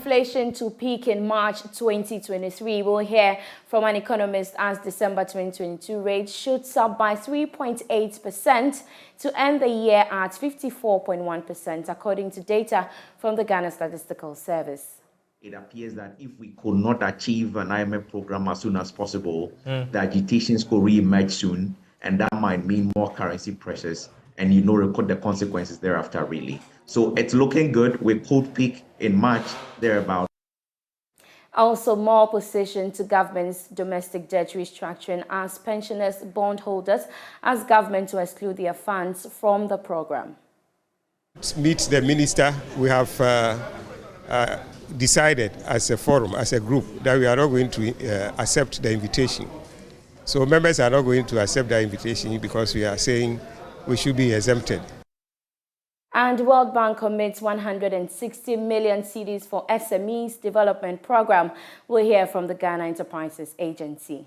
inflation to peak in March 2023. We'll hear from an economist as December 2022 rate shoots up by 3.8% to end the year at 54.1%, according to data from the Ghana Statistical Service. It appears that if we could not achieve an IMF program as soon as possible, the agitations could re-emerge soon, and that might mean more currency pressures and record the consequences thereafter, really. So it's looking good. We could peak in March, thereabout. Also, more opposition to government's domestic debt restructuring as pensioners, bondholders ask government to exclude their funds from the program. Meet the minister. We have decided as a forum, as a group, that we are not going to accept the invitation. So members are not going to accept the invitation because we are saying we should be exempted. And World Bank commits 160 million cedis for SMEs development program. We'll hear from the Ghana Enterprises Agency.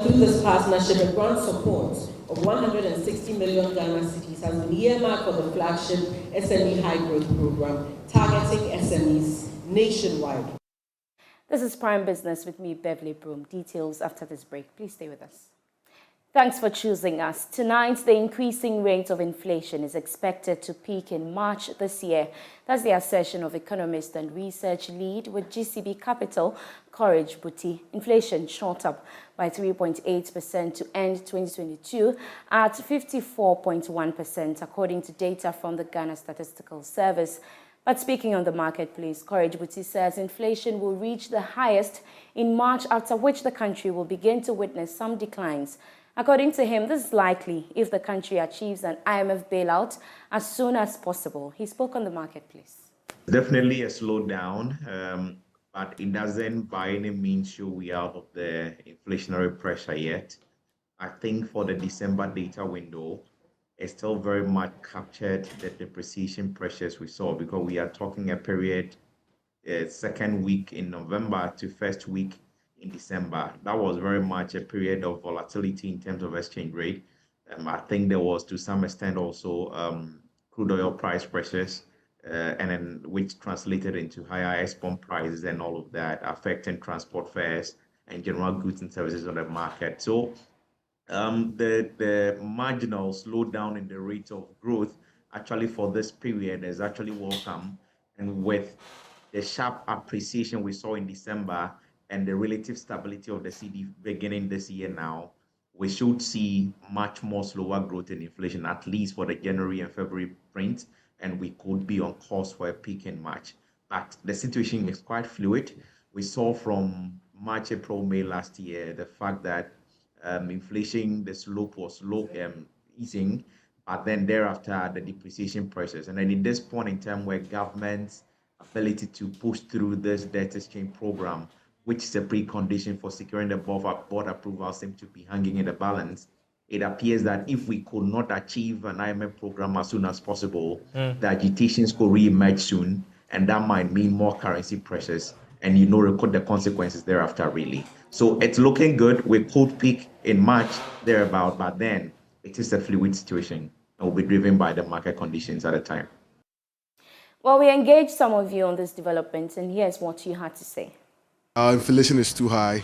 Through this partnership, a grant support of 160 million Ghana cedis has been earmarked for the flagship SME High Growth Program, targeting SMEs nationwide. This is Prime Business with me, Beverly Broohm. Details after this break. Please stay with us. Thanks for choosing us. Tonight, the increasing rate of inflation is expected to peak in March this year. That's the assertion of economist and research lead with GCB Capital, Courage Buti. Inflation shot up by 3.8% to end 2022 at 54.1%, according to data from the Ghana Statistical Service. But speaking on the marketplace, Courage Buti says inflation will reach the highest in March, after which the country will begin to witness some declines. According to him, this is likely if the country achieves an IMF bailout as soon as possible. He spoke on the marketplace. Definitely a slowdown, but it doesn't by any means show we are out of the inflationary pressure yet. I think for the December data window, it still very much captured the depreciation pressures we saw, because we are talking a period, second week in November to first week in December. That was very much a period of volatility in terms of exchange rate. I think there was to some extent also crude oil price pressures, and then which translated into higher export prices and all of that, affecting transport fares and general goods and services on the market. So the marginal slowdown in the rate of growth actually for this period is actually welcome, and with the sharp appreciation we saw in December and the relative stability of the CD beginning this year now, we should see much more slower growth in inflation, at least for the January and February print, and we could be on course for a peak in March. But the situation is quite fluid. We saw from March, April, May last year, the fact that inflation, the slope was low, easing, but then thereafter the depreciation pressures. And then in this point in time where government's ability to push through this debt exchange program, which is a precondition for securing the board approval, seems to be hanging in the balance. It appears that if we could not achieve an IMF program as soon as possible, the agitations could re-emerge soon, and that might mean more currency pressures and record the consequences thereafter, really. So it's looking good. We could peak in March, thereabout, but then it is a fluid situation and will be driven by the market conditions at the time. Well, we engaged some of you on this development, and here's what you had to say. Inflation is too high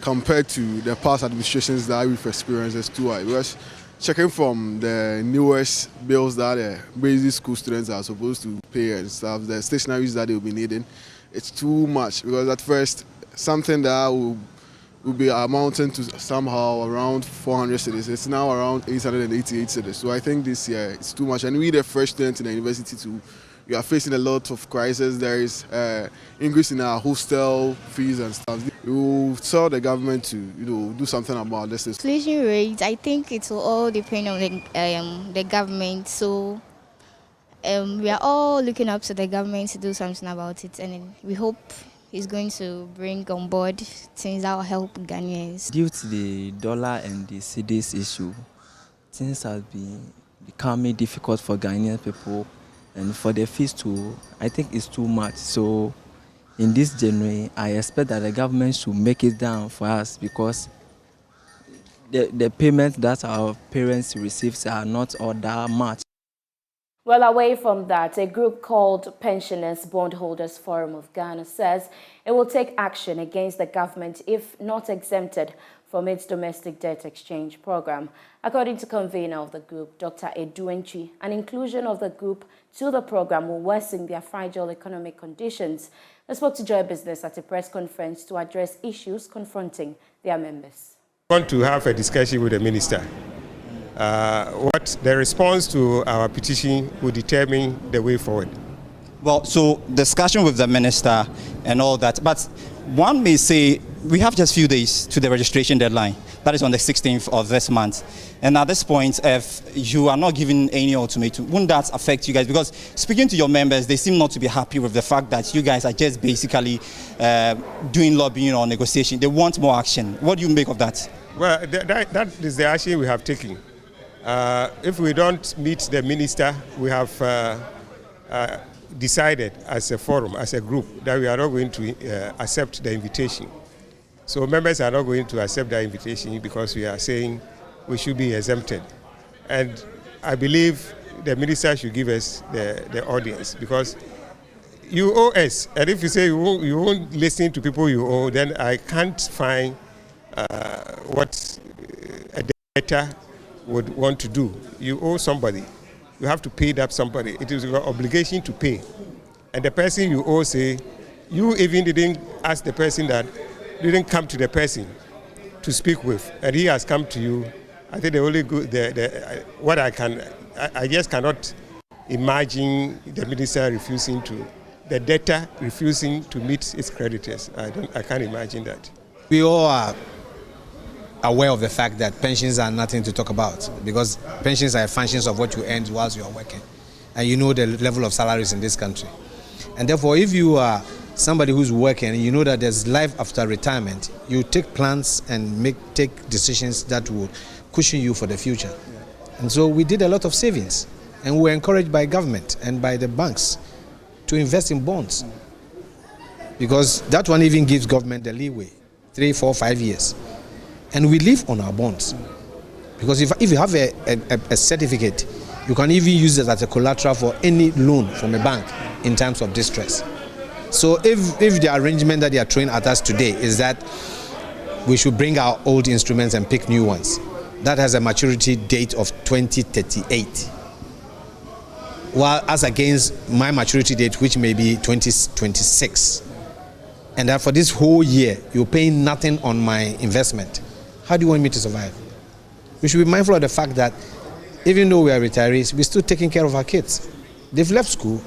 compared to the past administrations that we've experienced. It's too high because checking from the newest bills that basic school students are supposed to pay and stuff, the stationaries that they'll be needing, it's too much. Because at first, something that will be amounting to somehow around 400 cedis, it's now around 888 cedis. So I think this year it's too much. And we, the fresh students in the university too, we are facing a lot of crises. There is increase in our hostel fees and stuff. We will tell the government to do something about this. Inflation rate, I think it will all depend on the government. So we are all looking up to the government to do something about it, and we hope he's going to bring on board things that will help Ghanaians. Due to the dollar and the cedis issue, things have been becoming difficult for Ghanaian people. And for the fees too, I think it's too much. So in this January, I expect that the government should make it down for us, because the payments that our parents receive are not all that much. Well, away from that, a group called Pensioners Bondholders Forum of Ghana says it will take action against the government if not exempted from its domestic debt exchange program. According to convener of the group, Dr. Eduentwi, an inclusion of the group to the program will worsen their fragile economic conditions. I spoke to Joy Business at a press conference to address issues confronting their members. I want to have a discussion with the minister. What the response to our petition will determine the way forward. Well, so discussion with the minister and all that, but one may say we have just a few days to the registration deadline. That is on the 16th of this month. And at this point, if you are not giving any ultimatum, wouldn't that affect you guys? Because speaking to your members, they seem not to be happy with the fact that you guys are just basically doing lobbying or negotiation. They want more action. What do you make of that? Well, that is the action we have taken. If we don't meet the minister, we have decided as a forum, as a group, that we are not going to accept the invitation. So members are not going to accept the invitation because we are saying we should be exempted. And I believe the minister should give us the audience, because you owe us. And if you say you won't listen to people you owe, then I can't find what a debtor would want to do. You owe somebody. You have to pay that somebody. It is your obligation to pay. And the person you owe say, you even didn't ask the person that didn't come to the person to speak with, and he has come to you. I think the only good, what I just cannot imagine the minister refusing to, the debtor refusing to meet its creditors. I can't imagine that. We all are aware of the fact that pensions are nothing to talk about, because pensions are functions of what you earn whilst you are working, and you know the level of salaries in this country. And therefore, if you are somebody who's working and you know that there's life after retirement, you take plans and take decisions that will cushion you for the future. And so we did a lot of savings, and we were encouraged by government and by the banks to invest in bonds, because that one even gives government the leeway, 3, 4, 5 years. And we live on our bonds, because if you have a certificate, you can even use it as a collateral for any loan from a bank in times of distress. So if the arrangement that they are throwing at us today is that we should bring our old instruments and pick new ones, that has a maturity date of 2038. While as against my maturity date, which may be 2026. And that for this whole year, you're paying nothing on my investment. How do you want me to survive? We should be mindful of the fact that even though we are retirees, we're still taking care of our kids. They've left school.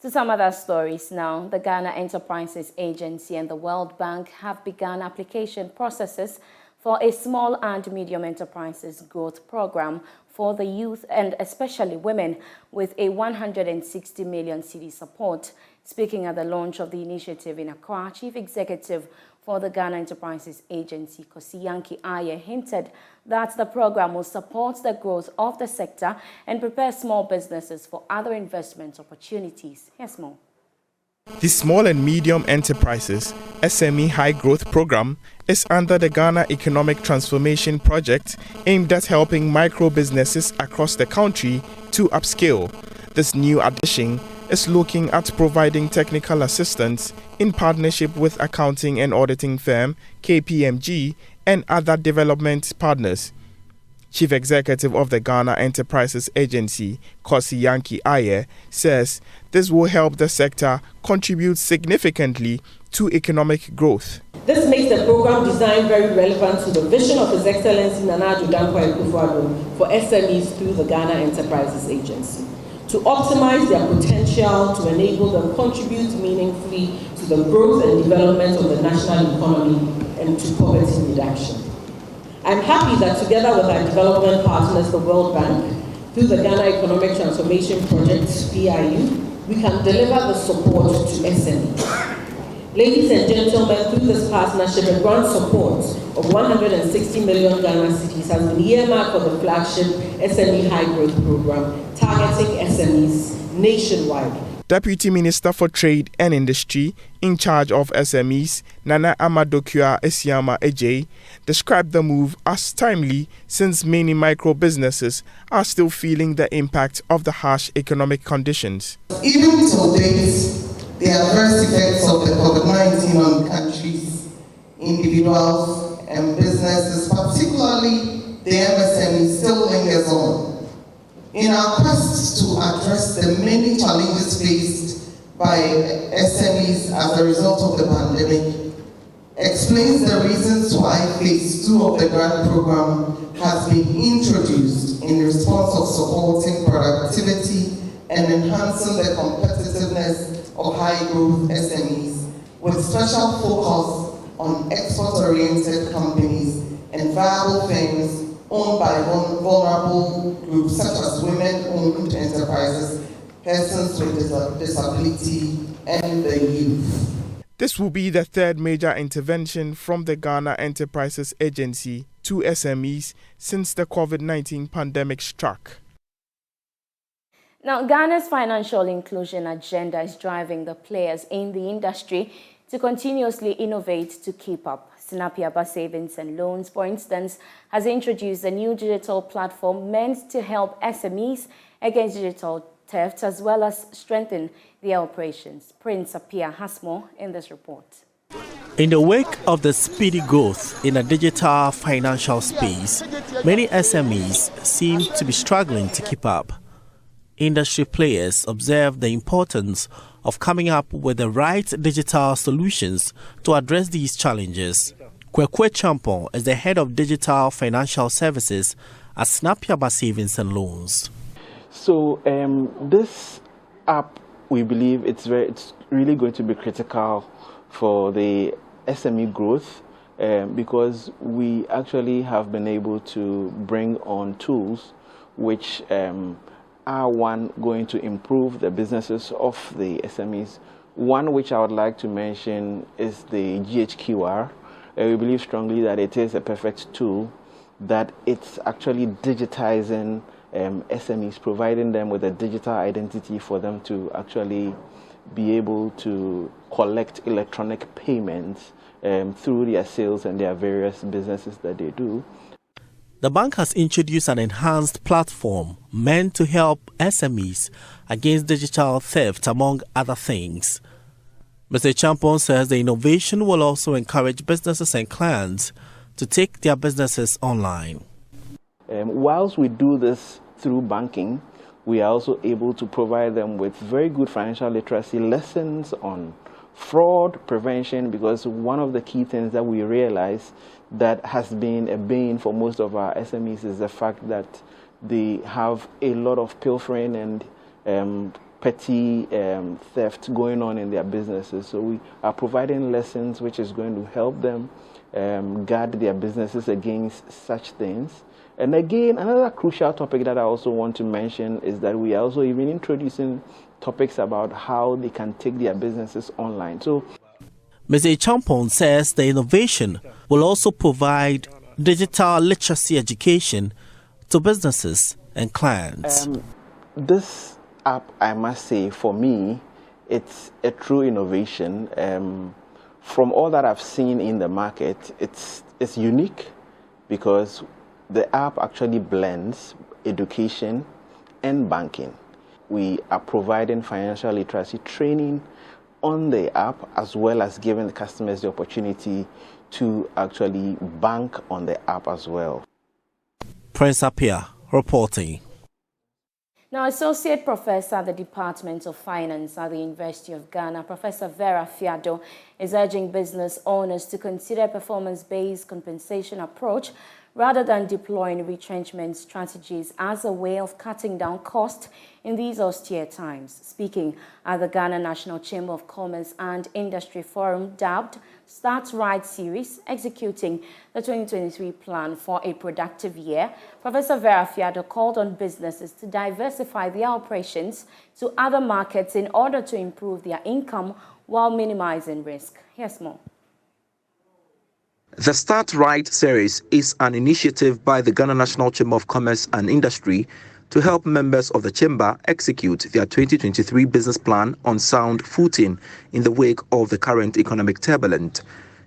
To some other stories now, the Ghana Enterprises Agency and the World Bank have begun application processes for a small and medium enterprises growth program for the youth and especially women, with a 160 million cedi support. Speaking at the launch of the initiative in Accra, Chief Executive for the Ghana Enterprises Agency, Kosiyanki Aye, hinted that the program will support the growth of the sector and prepare small businesses for other investment opportunities. Here's more. The Small and Medium Enterprises SME High Growth Program is under the Ghana Economic Transformation Project, aimed at helping micro businesses across the country to upscale. This new addition is looking at providing technical assistance in partnership with accounting and auditing firm KPMG and other development partners. Chief Executive of the Ghana Enterprises Agency, Kosiyanki Aye, says this will help the sector contribute significantly to economic growth. This makes the program design very relevant to the vision of His Excellency Nana Addo Dankwa Akufo-Addo for SMEs through the Ghana Enterprises Agency, to optimize their potential to enable them contribute meaningfully to the growth and development of the national economy and to poverty reduction. I'm happy that together with our development partners, the World Bank, through the Ghana Economic Transformation Project, PIU, we can deliver the support to SMEs. Ladies and gentlemen, through this partnership, a grant support of 160 million Ghana cedis has been earmarked for the flagship SME High Growth Program, targeting SMEs nationwide, Deputy Minister for Trade and Industry in charge of SMEs, Nana Amadokua Esiama Ejay, described the move as timely since many micro businesses are still feeling the impact of the harsh economic conditions. Even till date, the adverse effects of the COVID-19 on countries, individuals, and businesses, particularly the MSME, still lingers on. In our quest to address the many challenges faced by SMEs as a result of the pandemic, explains the reasons why phase 2 of the grant program has been introduced in response of supporting productivity and enhancing the competitiveness of high-growth SMEs, with special focus on export-oriented companies and viable firms owned by vulnerable groups such as women-owned enterprises, persons with disability, and the youth. This will be the third major intervention from the Ghana Enterprises Agency to SMEs since the COVID-19 pandemic struck. Now, Ghana's financial inclusion agenda is driving the players in the industry to continuously innovate to keep up. Sinapiaba Savings and Loans, for instance, has introduced a new digital platform meant to help SMEs against digital theft as well as strengthen their operations. Prince Apia has more in this report. In the wake of the speedy growth in the digital financial space, many SMEs seem to be struggling to keep up. Industry players observe the importance of coming up with the right digital solutions to address these challenges. Kwekwe Champon is the head of digital financial services at Sinapiaba Savings and Loans. So this app, we believe it's really going to be critical for the SME growth because we actually have been able to bring on tools which are going to improve the businesses of the SMEs. One which I would like to mention is the GHQR. We believe strongly that it is a perfect tool, that it's actually digitizing SMEs, providing them with a digital identity for them to actually be able to collect electronic payments through their sales and their various businesses that they do. The bank has introduced an enhanced platform meant to help SMEs against digital theft, among other things. Mr. Champon says the innovation will also encourage businesses and clients to take their businesses online. Whilst we do this through banking, we are also able to provide them with very good financial literacy lessons on fraud prevention, because one of the key things that we realize that has been a bane for most of our SMEs is the fact that they have a lot of pilfering and petty theft going on in their businesses. So we are providing lessons which is going to help them guard their businesses against such things. And again, another crucial topic that I also want to mention is that we are also even introducing topics about how they can take their businesses online. So Mr. Champon says the innovation will also provide digital literacy education to businesses and clients. This app, I must say, for me, it's a true innovation. From all that I've seen in the market, it's unique because the app actually blends education and banking. We are providing financial literacy training on the app, as well as giving the customers the opportunity to actually bank on the app as well. Prince Apia reporting. Now, Associate Professor at the Department of Finance at the University of Ghana, Professor Vera Fiado, is urging business owners to consider a performance-based compensation approach rather than deploying retrenchment strategies as a way of cutting down costs in these austere times. Speaking at the Ghana National Chamber of Commerce and Industry Forum, dubbed Start Right Series, executing the 2023 plan for a productive year, Professor Vera Fiado called on businesses to diversify their operations to other markets in order to improve their income while minimizing risk. Here's more. The Start Right series is an initiative by the Ghana National Chamber of Commerce and Industry to help members of the chamber execute their 2023 business plan on sound footing in the wake of the current economic turbulence.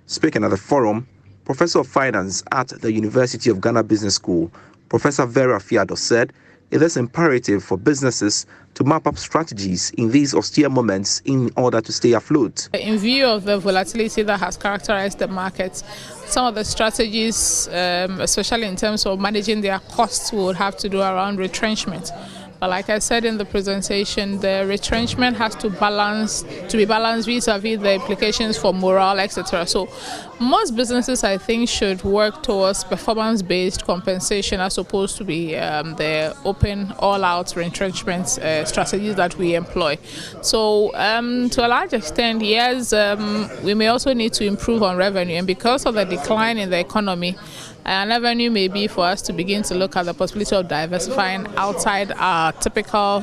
Speaking at the forum, Professor of Finance at the University of Ghana Business School, Professor Vera Fiado, said it is imperative for businesses to map up strategies in these austere moments in order to stay afloat. In view of the volatility that has characterized the market, some of the strategies, especially in terms of managing their costs, would have to do around retrenchment. But like I said in the presentation, the retrenchment has to be balanced vis-a-vis the implications for morale, etc. So most businesses, I think, should work towards performance-based compensation as opposed to be the open, all-out retrenchment strategies that we employ. So to a large extent, yes, we may also need to improve on revenue, and because of the decline in the economy, an avenue may be for us to begin to look at the possibility of diversifying outside our typical,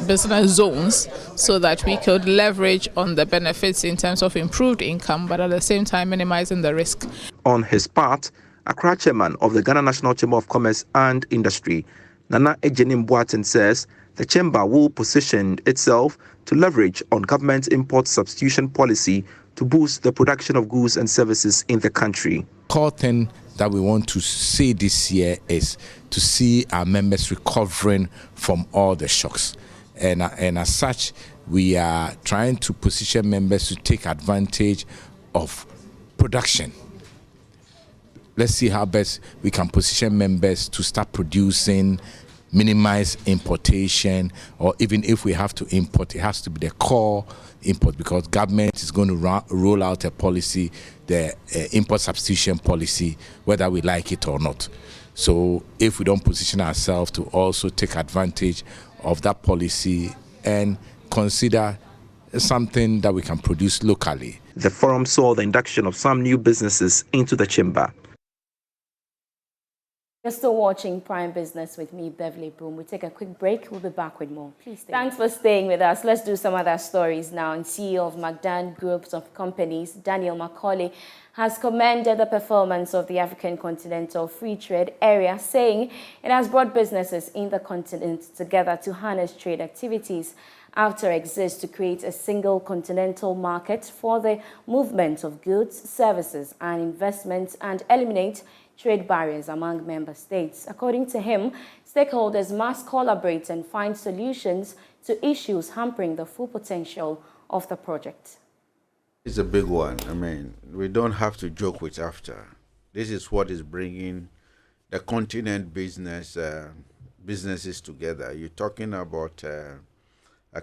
business zones, so that we could leverage on the benefits in terms of improved income, but at the same time minimizing the risk. On his part, Accra chairman of the Ghana National Chamber of Commerce and Industry, Nana Ejenim Boaten, says the chamber will position itself to leverage on government import substitution policy to boost the production of goods and services in the country. Core thing that we want to see this year is to see our members recovering from all the shocks. And as such, we are trying to position members to take advantage of production. Let's see how best we can position members to start producing, minimize importation, or even if we have to import, it has to be the core import, because government is going to roll out a policy, the import substitution policy, whether we like it or not. So if we don't position ourselves to also take advantage of that policy and consider something that we can produce locally. The forum saw the induction of some new businesses into the chamber. You're still watching Prime Business with me, Beverly Broohm. We take a quick break. We'll be back with more. Please stay. Thanks for staying with us. Let's do some other stories now. And CEO of McDan Groups of Companies, Daniel Macaulay, has commended the performance of the African Continental Free Trade Area, saying it has brought businesses in the continent together to harness trade activities after exists to create a single continental market for the movement of goods, services, and investments and eliminate trade barriers among member states. According to him, stakeholders must collaborate and find solutions to issues hampering the full potential of the project. It's a big one. I mean, we don't have to joke with AFTA. This is what is bringing the continent businesses together. You're talking about a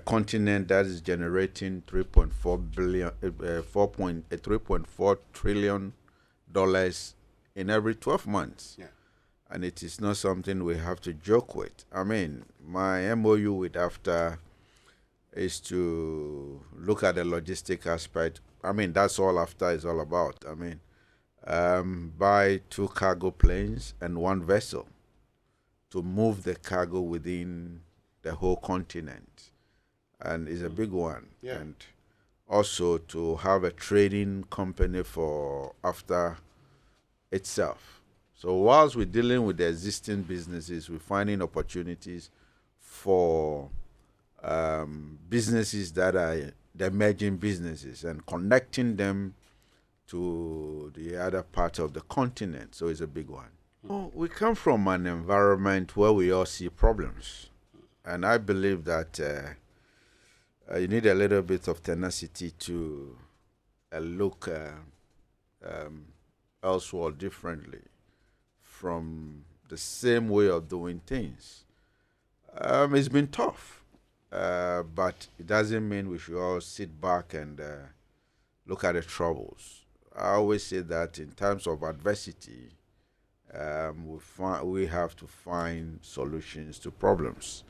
continent that is generating $3.4 trillion in every 12 months. Yeah. And it is not something we have to joke with. I mean, my MOU with AFTA is to look at the logistic aspect. I mean, that's all AFTA is all about. I mean, buy 2 cargo planes and 1 vessel to move the cargo within the whole continent. And it's a big one. Yeah. And also to have a trading company for AFTA itself. So whilst we're dealing with the existing businesses, we're finding opportunities for businesses that are the emerging businesses and connecting them to the other part of the continent. So it's a big one. Well, we come from an environment where we all see problems. And I believe that you need a little bit of tenacity to look elsewhere differently from the same way of doing things. It's been tough, but it doesn't mean we should all sit back and look at the troubles. I always say that in times of adversity, we have to find solutions to problems.